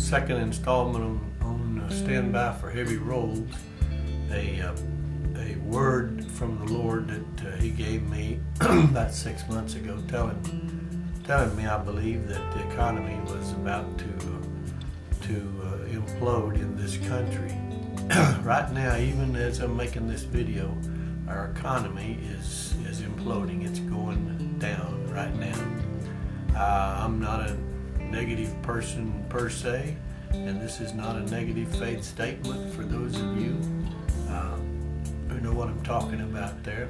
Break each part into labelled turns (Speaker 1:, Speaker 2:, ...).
Speaker 1: second installment on Standby for Heavy Rolls. A word from the Lord that He gave me about 6 months ago, telling me I believe that the economy was about to implode in this country. Right now, even as I'm making this video, our economy is imploding. It's going down right now. I'm not a negative person per se, and this is not a negative faith statement for those of you who know what I'm talking about there.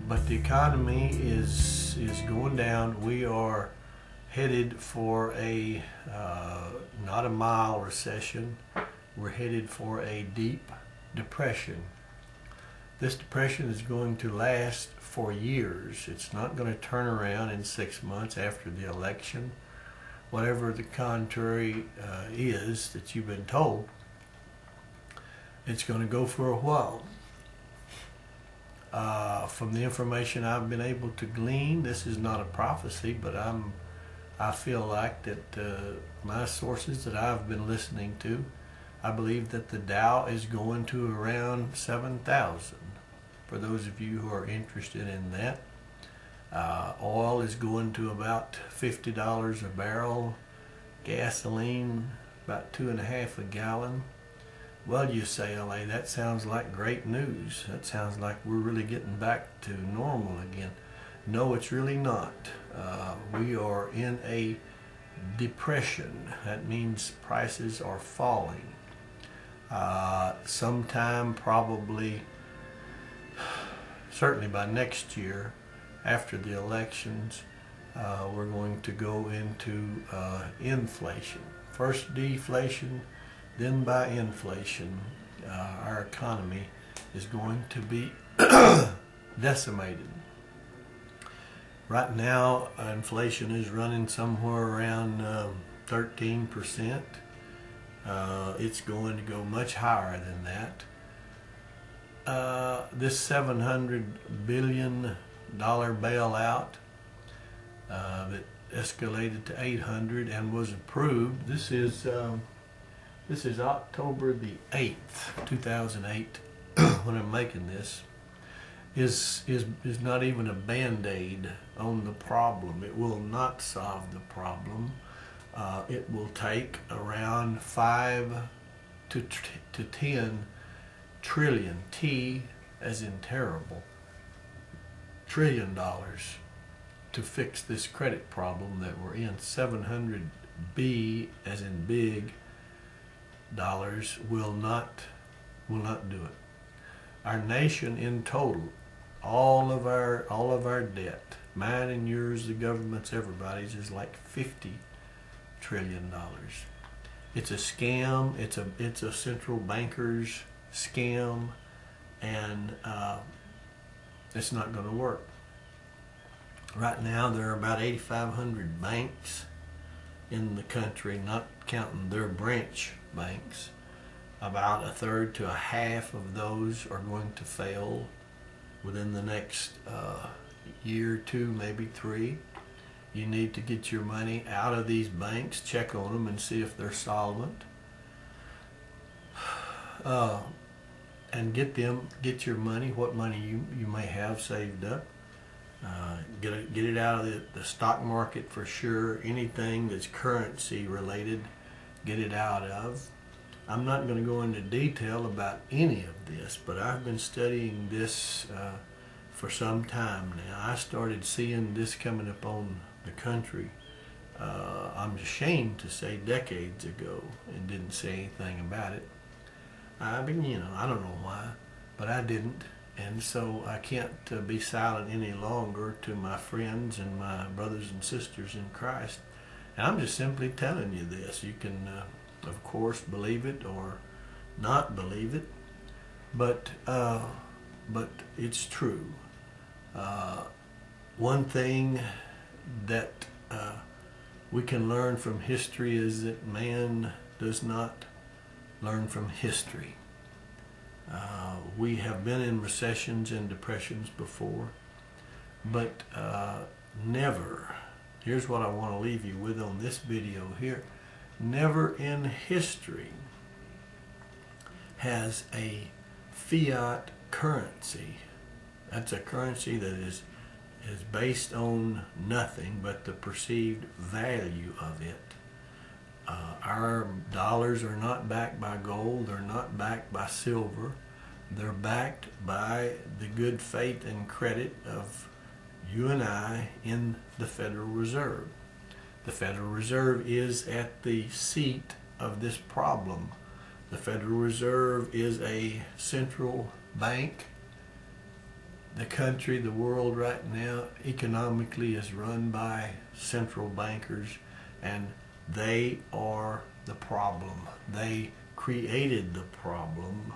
Speaker 1: But the economy is going down. We are headed for a not a mild recession. We're headed for a deep depression. This depression is going to last for years. It's not going to turn around in 6 months after the election. Whatever the contrary is that you've been told, it's going to go for a while. From the information I've been able to glean, this is not a prophecy, but I feel like that my sources that I've been listening to, I believe that the Dow is going to around 7,000. For those of you who are interested in that, oil is going to about $50 a barrel. Gasoline about 2.5 a gallon. Well, you say, LA, that sounds like great news. That sounds like we're really getting back to normal again. No, it's really not. We are in a depression. That means prices are falling. Sometime probably, certainly by next year, after the elections, we're going to go into inflation. First deflation, then by inflation. Our economy is going to be decimated. Right now, inflation is running somewhere around 13%. It's going to go much higher than that. This $700 billion bailout that escalated to 800 and was approved. This is October the 8th, 2008. When I'm making this, is not even a band-aid on the problem. It will not solve the problem. It will take around 5 to 10 trillion, T as in terrible, $1 trillion to fix this credit problem that we're in. 700 B as in big dollars will not do it. Our nation in total, all of our debt, mine and yours, the government's, everybody's, is like $50 trillion. It's a scam. It's a central banker's scam, and it's not going to work. Right now, there are about 8,500 banks in the country, not counting their branch banks. About a third to a half of those are going to fail within the next year or two, maybe 3. You need to get your money out of these banks, check on them and see if they're solvent, and get your money, what money you may have saved up. Get it out of the stock market for sure. Anything that's currency related, get it out of. I'm not going to go into detail about any of this, but I've been studying this for some time now. I started seeing this coming up on the country, I'm ashamed to say decades ago, and didn't say anything about it. I don't know why, but I didn't. And so I can't be silent any longer to my friends and my brothers and sisters in Christ. And I'm just simply telling you this. You can, of course, believe it or not believe it, but it's true. One thing that we can learn from history is that man does not learn from history. We have been in recessions and depressions before, but never, here's what I want to leave you with on this video here, never in history has a fiat currency. That's a currency that is based on nothing but the perceived value of it. Our dollars are not backed by gold, they're not backed by silver, they're backed by the good faith and credit of you and I in the Federal Reserve. The Federal Reserve is at the seat of this problem. The Federal Reserve is a central bank. The country, the world right now, economically is run by central bankers, and they are the problem. They created the problem,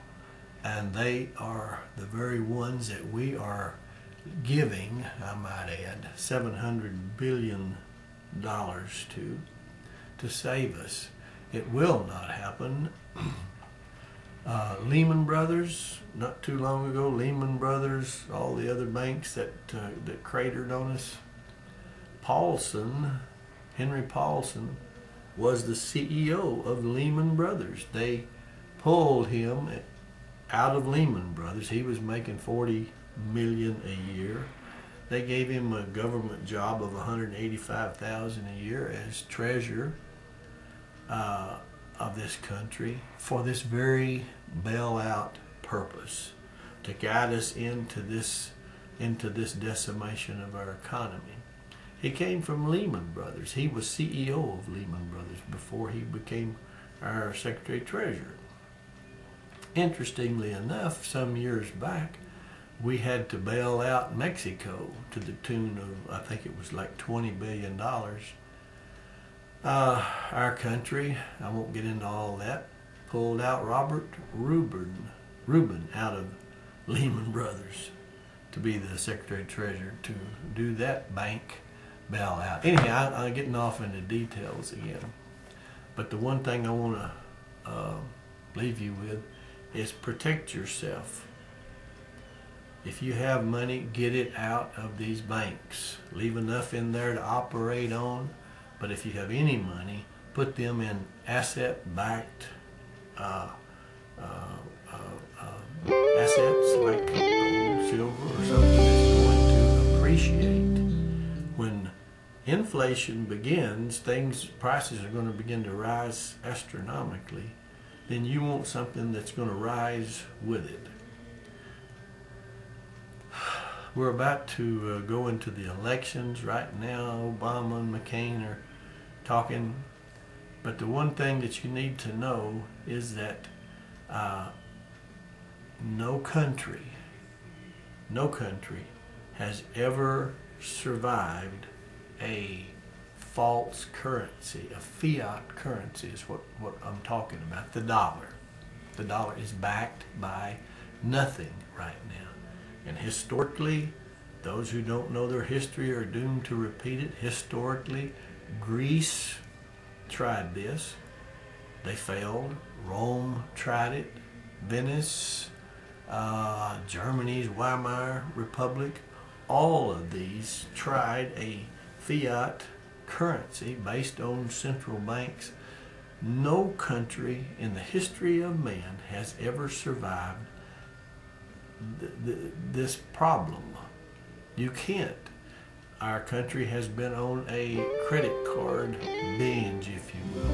Speaker 1: and they are the very ones that we are giving, I might add, $700 billion to save us. It will not happen. Lehman Brothers, not too long ago, Lehman Brothers, all the other banks that cratered on us. Henry Paulson, was the CEO of Lehman Brothers. They pulled him out of Lehman Brothers. He was making $40 million a year. They gave him a government job of $185,000 a year as treasurer of this country for this very bailout purpose, to guide us into this decimation of our economy. He came from Lehman Brothers. He was CEO of Lehman Brothers before he became our Secretary Treasurer. Interestingly enough, some years back, we had to bail out Mexico to the tune of, I think it was like $20 billion. Our country, I won't get into all that, pulled out Robert Rubin out of Lehman Brothers to be the Secretary Treasurer to do that bank bailout. Anyhow, I'm getting off into details again. But the one thing I want to leave you with is protect yourself. If you have money, get it out of these banks. Leave enough in there to operate on. But if you have any money, put them in asset-backed assets like gold, silver, or something that's going to appreciate. When inflation begins, prices are going to begin to rise astronomically. Then you want something that's going to rise with it. We're about to go into the elections right now. Obama and McCain are talking. But the one thing that you need to know is that no country has ever survived a false currency. A fiat currency is what I'm talking about. The dollar. The dollar is backed by nothing right now. And historically, those who don't know their history are doomed to repeat it. Historically, Greece tried this. They failed. Rome tried it. Venice, Germany's Weimar Republic, all of these tried a fiat currency based on central banks. No country in the history of man has ever survived this problem. You can't. Our country has been on a credit card binge, if you will.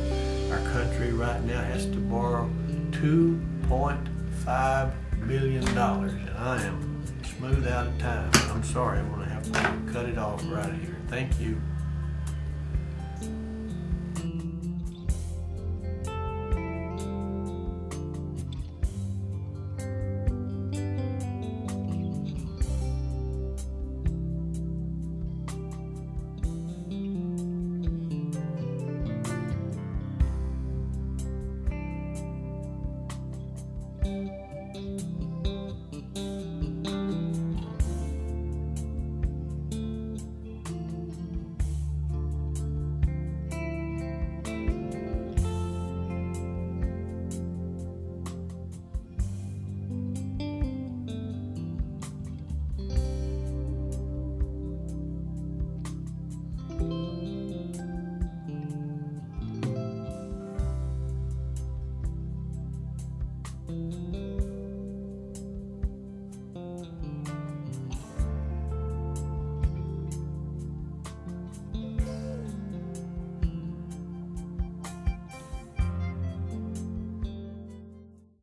Speaker 1: Our country right now has to borrow $2.5 billion, and I am smooth out of time. I'm sorry, I'm going to have to cut it off right here. Thank you.